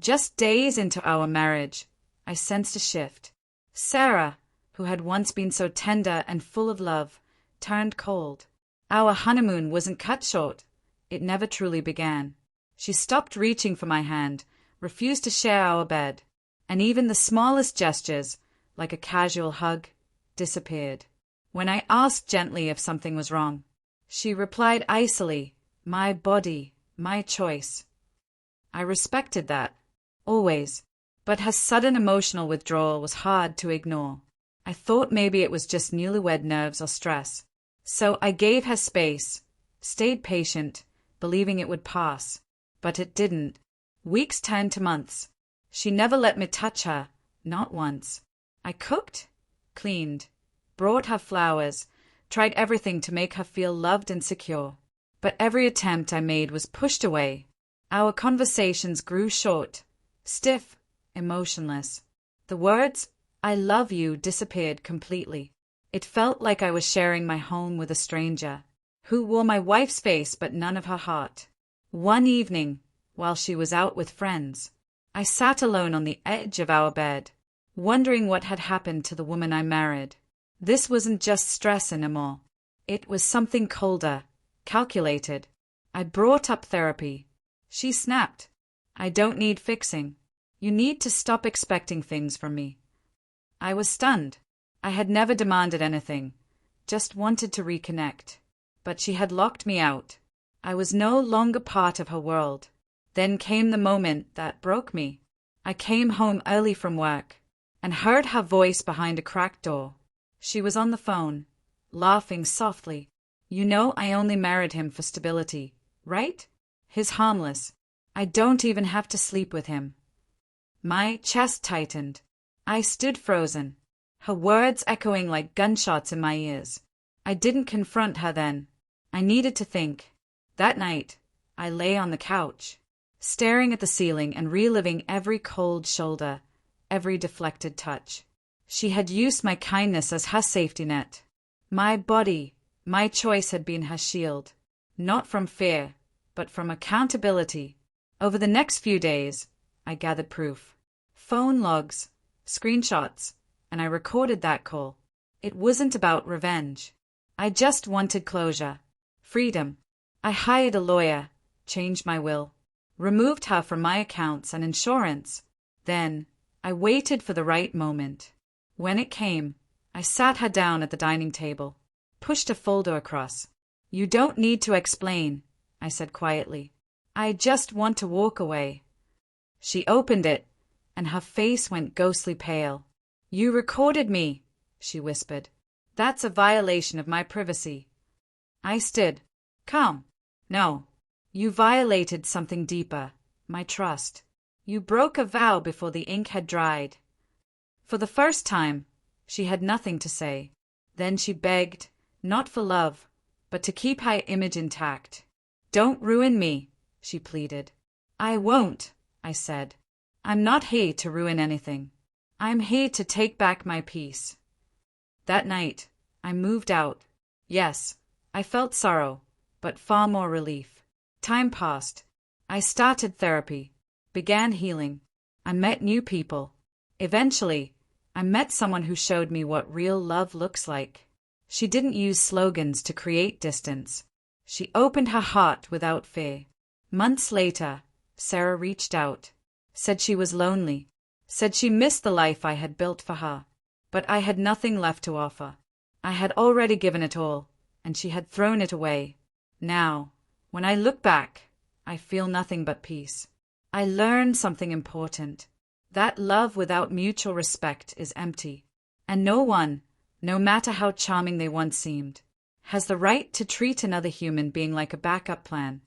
Just days into our marriage, I sensed a shift. Sarah, who had once been so tender and full of love, turned cold. Our honeymoon wasn't cut short. It never truly began. She stopped reaching for my hand, refused to share our bed, and even the smallest gestures, like a casual hug, disappeared. When I asked gently if something was wrong, she replied icily, "My body, my choice." I respected that, always, but her sudden emotional withdrawal was hard to ignore. I thought maybe it was just newlywed nerves or stress. So I gave her space, stayed patient, believing it would pass. But it didn't. Weeks turned to months. She never let me touch her, not once. I cooked, cleaned, brought her flowers, tried everything to make her feel loved and secure. But every attempt I made was pushed away. Our conversations grew short, stiff, emotionless. The words, "I love you," disappeared completely. It felt like I was sharing my home with a stranger, who wore my wife's face but none of her heart. One evening, while she was out with friends, I sat alone on the edge of our bed, wondering what had happened to the woman I married. This wasn't just stress anymore. It was something colder, calculated. I brought up therapy. She snapped. "I don't need fixing. You need to stop expecting things from me." I was stunned. I had never demanded anything, just wanted to reconnect. But she had locked me out. I was no longer part of her world. Then came the moment that broke me. I came home early from work and heard her voice behind a cracked door. She was on the phone, laughing softly. "You know I only married him for stability, right? He's harmless. I don't even have to sleep with him." My chest tightened. I stood frozen, her words echoing like gunshots in my ears. I didn't confront her then. I needed to think. That night, I lay on the couch, staring at the ceiling and reliving every cold shoulder, every deflected touch. She had used my kindness as her safety net. My body, my choice had been her shield, not from fear, but from accountability. Over the next few days, I gathered proof. Phone logs, screenshots, and I recorded that call. It wasn't about revenge. I just wanted closure, freedom. I hired a lawyer, changed my will, removed her from my accounts and insurance. Then, I waited for the right moment. When it came, I sat her down at the dining table, pushed a folder across. "You don't need to explain," I said quietly. "I just want to walk away." She opened it, and her face went ghostly pale. "You recorded me," she whispered. "That's a violation of my privacy." I stood, calm. "No, you violated something deeper, my trust. You broke a vow before the ink had dried." For the first time, she had nothing to say. Then she begged, not for love, but to keep her image intact. "Don't ruin me," she pleaded. "I won't," I said. "I'm not here to ruin anything. I'm here to take back my peace." That night, I moved out. Yes, I felt sorrow, but far more relief. Time passed. I started therapy, began healing. I met new people. Eventually, I met someone who showed me what real love looks like. She didn't use slogans to create distance. She opened her heart without fear. Months later, Sarah reached out, said she was lonely, said she missed the life I had built for her. But I had nothing left to offer. I had already given it all, and she had thrown it away. Now, when I look back, I feel nothing but peace. I learned something important. That love without mutual respect is empty. And no one, no matter how charming they once seemed, has the right to treat another human being like a backup plan.